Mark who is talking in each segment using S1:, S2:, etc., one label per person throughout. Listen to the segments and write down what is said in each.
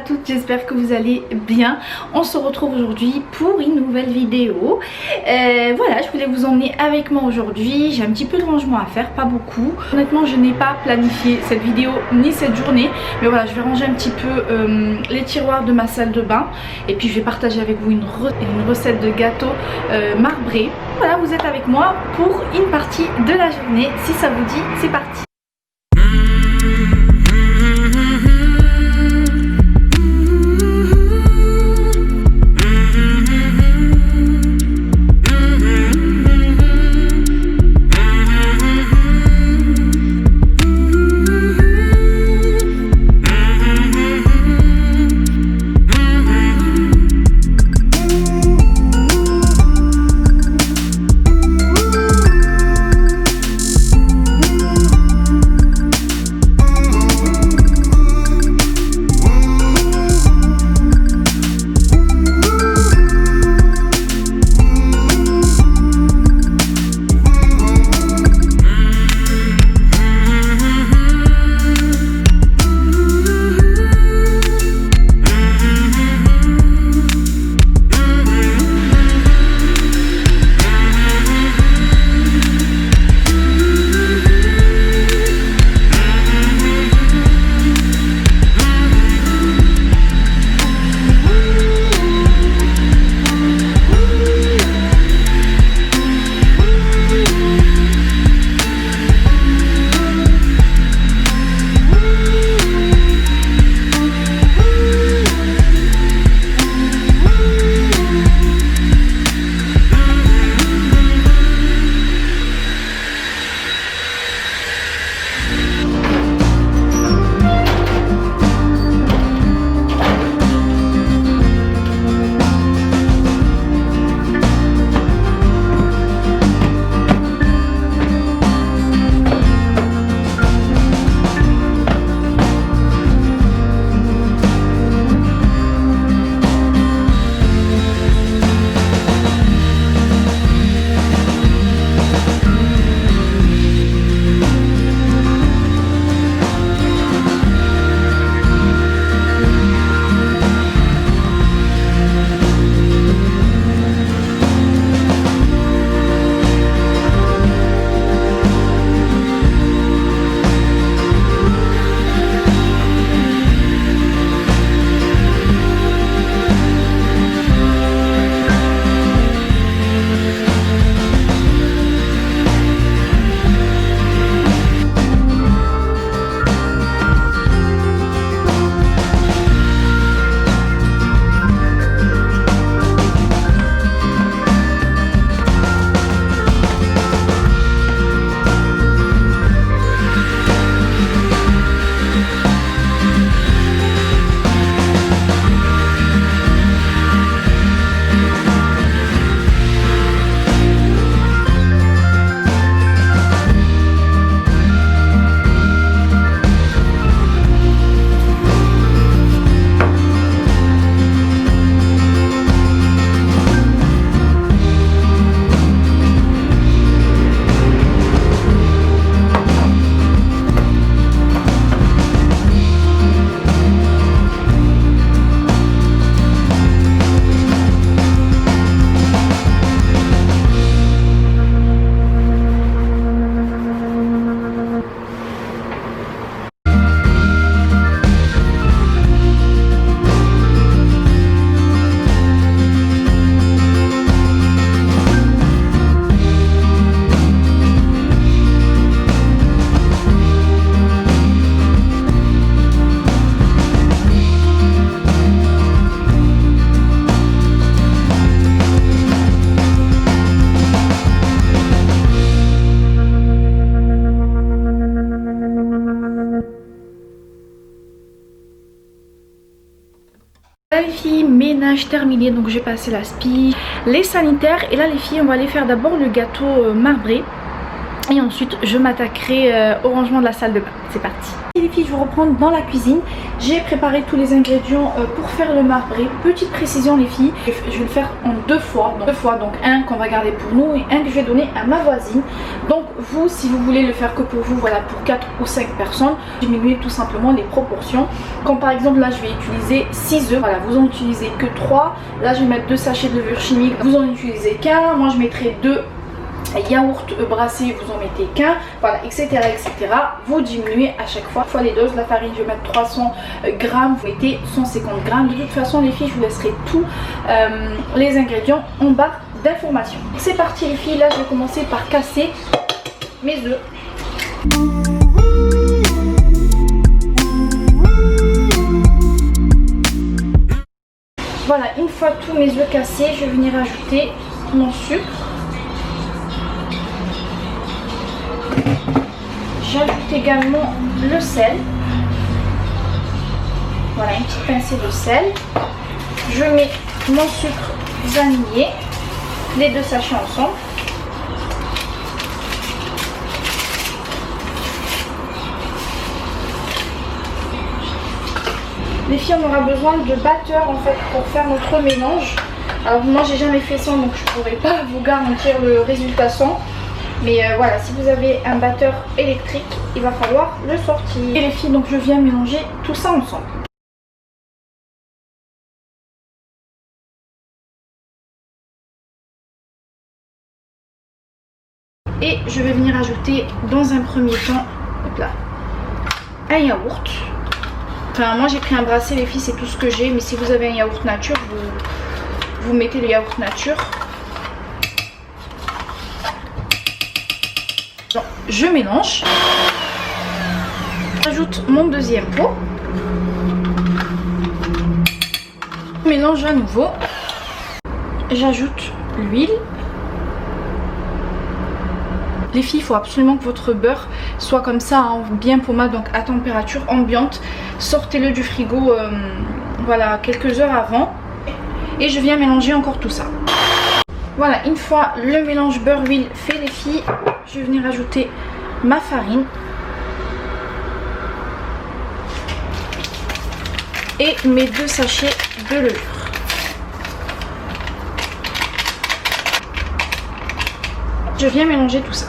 S1: toutes, j'espère que vous allez bien. On se retrouve aujourd'hui pour une nouvelle vidéo. Voilà, je voulais vous emmener avec moi aujourd'hui. J'ai un petit peu de rangement à faire, pas beaucoup. Honnêtement, je n'ai pas planifié cette vidéo ni cette journée. Mais voilà, je vais ranger un petit peu les tiroirs de ma salle de bain. Et puis je vais partager avec vous une recette de gâteau marbré. Voilà, vous êtes avec moi pour une partie de la journée. Si ça vous dit, c'est parti. Les filles, ménage terminé, donc j'ai passé la spie, les sanitaires et là les filles on va aller faire d'abord le gâteau marbré. Et ensuite je m'attaquerai au rangement de la salle de bain. C'est parti. Et les filles, je vous reprends dans la cuisine. J'ai préparé tous les ingrédients pour faire le marbré. Petite précision les filles, je vais le faire en deux fois. Donc un qu'on va garder pour nous et un que je vais donner à ma voisine. Donc vous, si vous voulez le faire que pour vous, voilà, pour 4 ou 5 personnes, diminuez tout simplement les proportions. Comme par exemple là je vais utiliser 6 œufs, voilà, vous en utilisez que 3. Là je vais mettre 2 sachets de levure chimique, vous en utilisez qu'un. Moi je mettrai 2 yaourt brassé, vous en mettez qu'un, voilà, etc., etc. Vous diminuez à chaque fois les doses. La farine, je vais mettre 300 grammes, vous mettez 150 grammes. De toute façon les filles, je vous laisserai tous les ingrédients en barre d'informations. C'est parti les filles, là je vais commencer par casser mes œufs. Voilà, une fois tous mes œufs cassés, je vais venir ajouter mon sucre. J'ajoute également le sel. Voilà, une petite pincée de sel. Je mets mon sucre vanillé, les 2 sachets ensemble. Les filles, on aura besoin de batteur en fait pour faire notre mélange. Alors moi j'ai jamais fait ça, donc je pourrais pas vous garantir le résultat sans. Mais voilà, si vous avez un batteur électrique, il va falloir le sortir. Et les filles, donc je viens mélanger tout ça ensemble. Et je vais venir ajouter dans un premier temps, hop là, un yaourt. Enfin moi j'ai pris un brassé les filles, c'est tout ce que j'ai. Mais si vous avez un yaourt nature, vous mettez le yaourt nature. Je mélange, j'ajoute mon deuxième pot, je mélange à nouveau, j'ajoute l'huile. Les filles, il faut absolument que votre beurre soit comme ça, hein, bien pommade, donc à température ambiante. Sortez-le du frigo voilà, quelques heures avant et je viens mélanger encore tout ça. Voilà, une fois le mélange beurre-huile fait les filles, je vais venir ajouter ma farine et mes 2 sachets de levure. Je viens mélanger tout ça.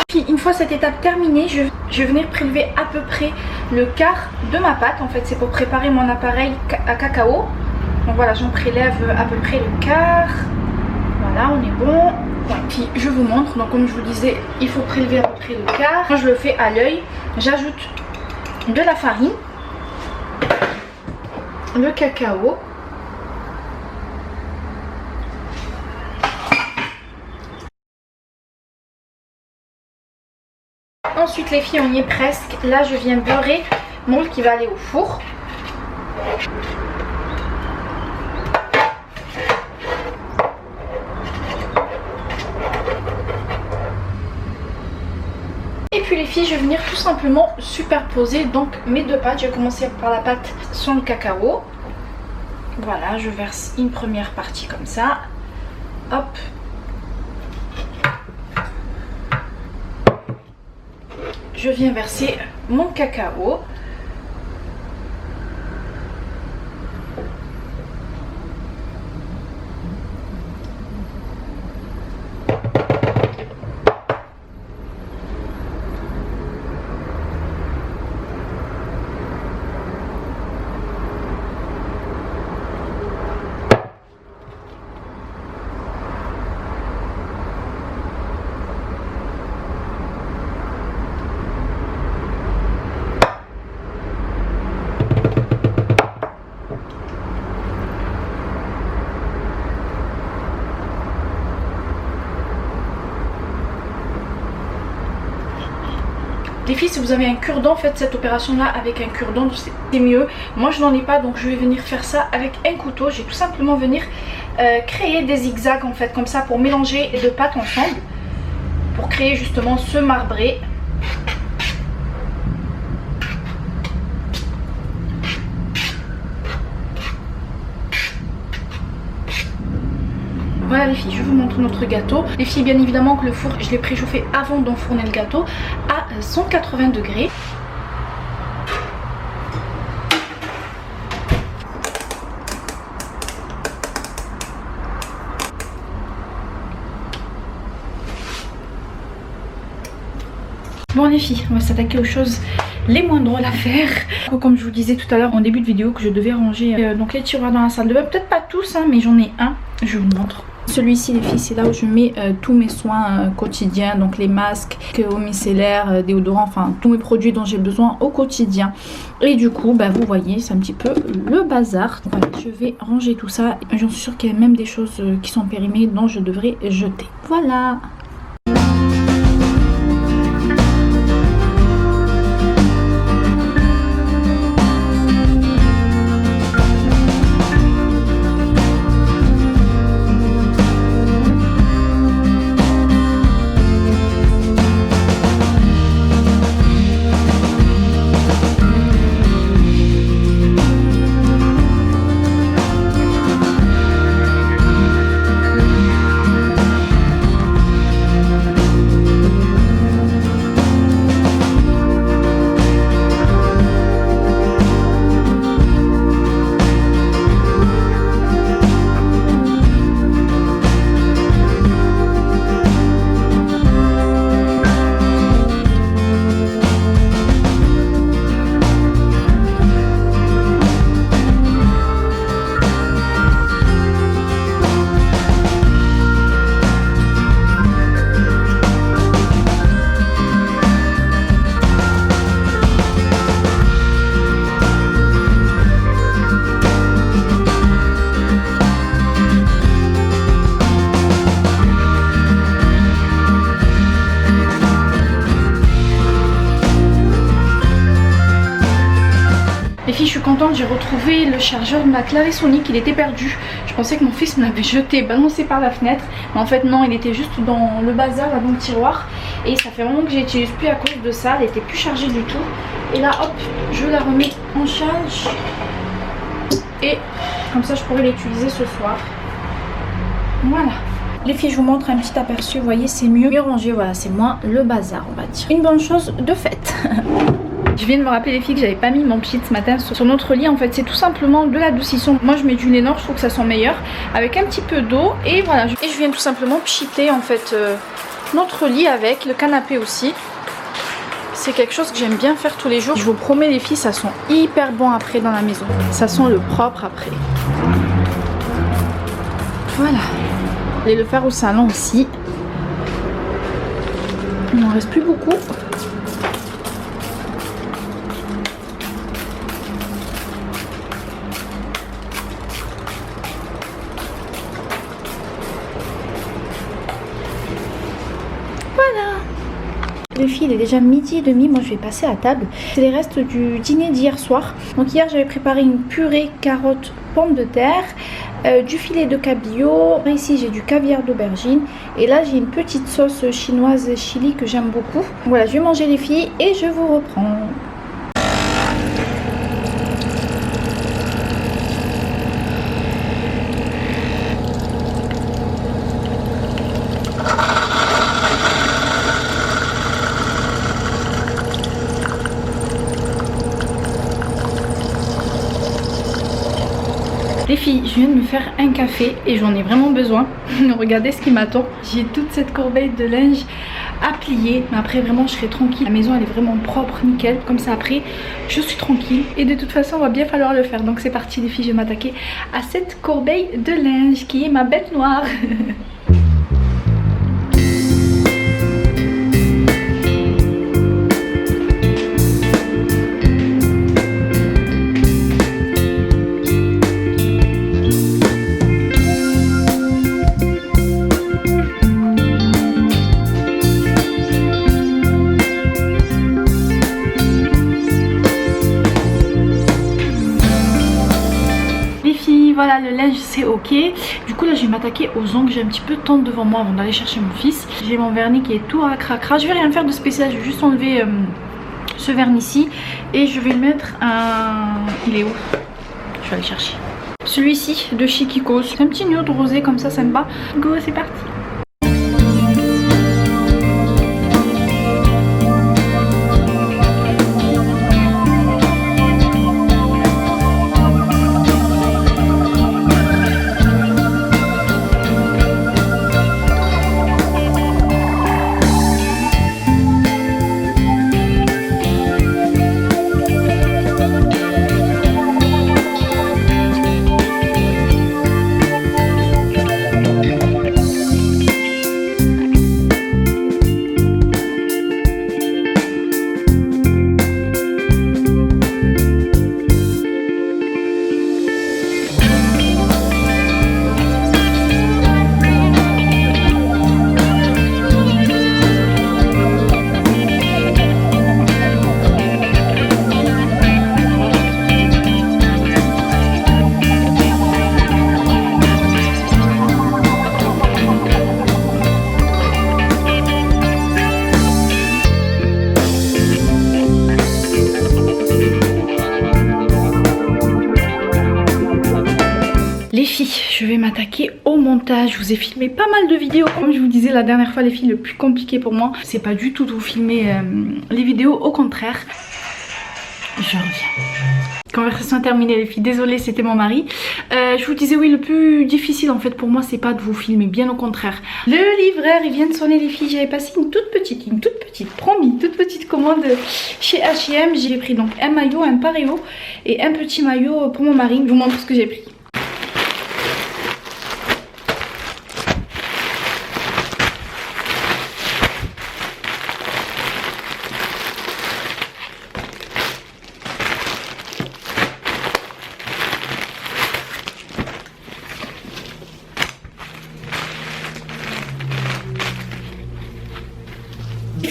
S1: Puis une fois cette étape terminée, je vais venir prélever à peu près le quart de ma pâte. En fait, c'est pour préparer mon appareil à cacao. Donc voilà, j'en prélève à peu près le quart. Voilà, on est bon. Ouais, puis je vous montre, donc comme je vous disais, il faut prélever à peu près le quart. Moi je le fais à l'œil. J'ajoute de la farine, le cacao, ensuite les filles, on y est presque. Là je viens beurrer mon moule qui va aller au four. Et puis les filles, je vais venir tout simplement superposer donc mes 2 pâtes. Je vais commencer par la pâte sans le cacao. Voilà, je verse une première partie comme ça. Hop. Je viens verser mon cacao. Les filles, si vous avez un cure-dent, faites cette opération là avec un cure-dent, c'est mieux. Moi je n'en ai pas, donc je vais venir faire ça avec un couteau. Je vais tout simplement venir créer des zigzags en fait, comme ça, pour mélanger les 2 pâtes ensemble, pour créer justement ce marbré. Voilà les filles, je vous montre notre gâteau. Les filles, bien évidemment que le four, je l'ai préchauffé avant d'enfourner le gâteau à 180 degrés. Bon les filles, on va s'attaquer aux choses les moins drôles à faire. Comme je vous disais tout à l'heure en début de vidéo que je devais ranger donc les tiroirs dans la salle de bain. Peut-être pas tous hein, mais j'en ai un, je vous montre. Celui-ci les filles, c'est là où je mets tous mes soins quotidiens, donc les masques, eau micellaire, déodorants, enfin tous mes produits dont j'ai besoin au quotidien. Et du coup bah, vous voyez c'est un petit peu le bazar. Voilà, je vais ranger tout ça. J'en suis sûre qu'il y a même des choses qui sont périmées dont je devrais jeter. Voilà. Les filles, je suis contente, j'ai retrouvé le chargeur de ma Clarisonic, il était perdu. Je pensais que mon fils me l'avait jeté, balancé par la fenêtre. Mais en fait non, il était juste dans le bazar, là, dans le tiroir. Et ça fait vraiment que j'utilise plus à cause de ça, elle était plus chargée du tout. Et là hop, je la remets en charge. Et comme ça je pourrais l'utiliser ce soir. Voilà. Les filles, je vous montre un petit aperçu, vous voyez c'est mieux rangé, voilà, c'est moins le bazar on va dire. Une bonne chose de faite. Je viens de me rappeler les filles que j'avais pas mis mon pchit ce matin sur notre lit. En fait c'est tout simplement de l'adoucissant. Moi je mets du Lénore, je trouve que ça sent meilleur. Avec un petit peu d'eau et voilà. Et je viens tout simplement pchiter en fait notre lit avec le canapé aussi. C'est quelque chose que j'aime bien faire tous les jours. Je vous promets les filles, ça sent hyper bon après dans la maison. Ça sent le propre après. Voilà. Et le faire au salon aussi. Il n'en reste plus beaucoup. Les filles, il est déjà midi et demi, moi je vais passer à table. C'est les restes du dîner d'hier soir. Donc hier j'avais préparé une purée carottes pommes de terre, du filet de cabillaud. Ici j'ai du caviar d'aubergine. Et là j'ai une petite sauce chinoise chili que j'aime beaucoup. Voilà, je vais manger les filles et je vous reprends. Les filles, je viens de me faire un café et j'en ai vraiment besoin. Regardez ce qui m'attend. J'ai toute cette corbeille de linge à plier. Mais après vraiment je serai tranquille. La maison elle est vraiment propre, nickel. Comme ça après je suis tranquille. Et de toute façon on va bien falloir le faire. Donc c'est parti les filles, je vais m'attaquer à cette corbeille de linge qui est ma bête noire. Voilà, le linge c'est ok. Du coup là je vais m'attaquer aux ongles. J'ai un petit peu de temps devant moi avant d'aller chercher mon fils. J'ai mon vernis qui est tout à cracra. Je vais rien faire de spécial, je vais juste enlever ce vernis ci et je vais mettre un... Il est où? Je vais aller chercher. celui-ci de chez Kiko. C'est un petit nude rosé comme ça sympa. Go, c'est parti. Les filles, je vais m'attaquer au montage. Je vous ai filmé pas mal de vidéos. Comme je vous disais la dernière fois, les filles, le plus compliqué pour moi, c'est pas du tout de vous filmer les vidéos, au contraire. Je reviens. Conversation terminée les filles, désolée c'était mon mari. Je vous disais oui, le plus difficile en fait pour moi c'est pas de vous filmer, bien au contraire. Le livreur il vient de sonner les filles, j'avais passé une toute petite, promis, toute petite commande chez H&M. J'ai pris donc un maillot, un pareo et un petit maillot pour mon mari. Je vous montre ce que j'ai pris.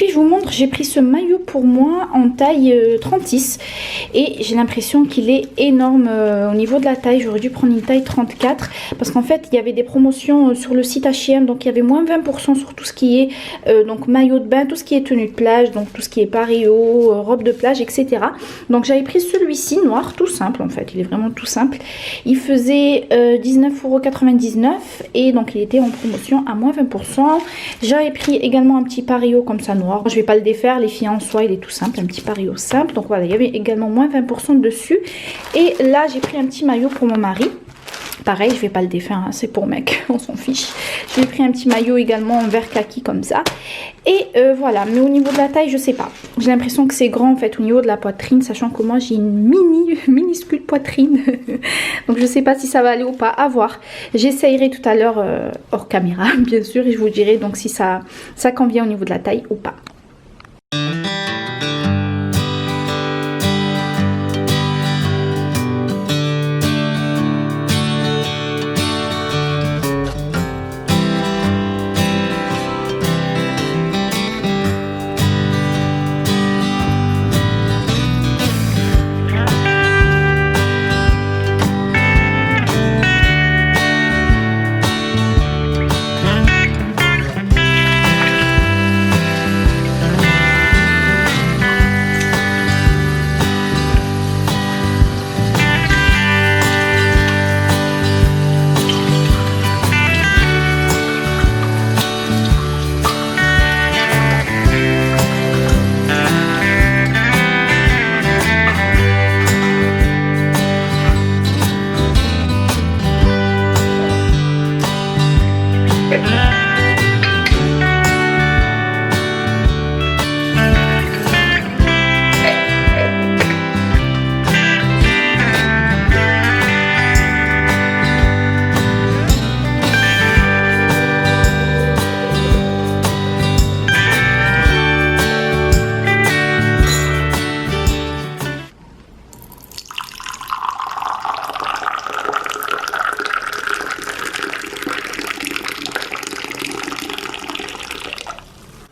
S1: Je vous montre, j'ai pris ce maillot pour moi en taille 36 et j'ai l'impression qu'il est énorme au niveau de la taille. J'aurais dû prendre une taille 34 parce qu'en fait il y avait des promotions sur le site H&M, donc il y avait moins 20% sur tout ce qui est donc maillot de bain, tout ce qui est tenue de plage, donc tout ce qui est pareo, robe de plage, etc. Donc j'avais pris celui-ci noir, tout simple en fait, il est vraiment tout simple. Il faisait 19,99 € et donc il était en promotion à moins 20%. J'avais pris également un petit pareo comme ça noir. Je vais pas le défaire, les filles, en soi il est tout simple, un petit pareo simple. Donc voilà, il y avait également moins 20% dessus. Et là j'ai pris un petit maillot pour mon mari. Pareil, je vais pas le défaire, hein, c'est pour mec, on s'en fiche. J'ai pris un petit maillot également en vert kaki comme ça. Et voilà, mais au niveau de la taille, je sais pas. J'ai l'impression que c'est grand en fait au niveau de la poitrine, sachant que moi j'ai une minuscule poitrine. Donc je sais pas si ça va aller ou pas, à voir. J'essayerai tout à l'heure hors caméra, bien sûr, et je vous dirai donc si ça convient au niveau de la taille ou pas.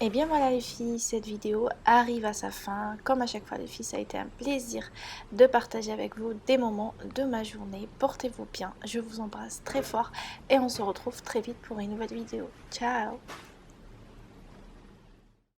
S1: Et bien voilà les filles, cette vidéo arrive à sa fin. Comme à chaque fois les filles, ça a été un plaisir de partager avec vous des moments de ma journée. Portez-vous bien, je vous embrasse très fort et on se retrouve très vite pour une nouvelle vidéo. Ciao!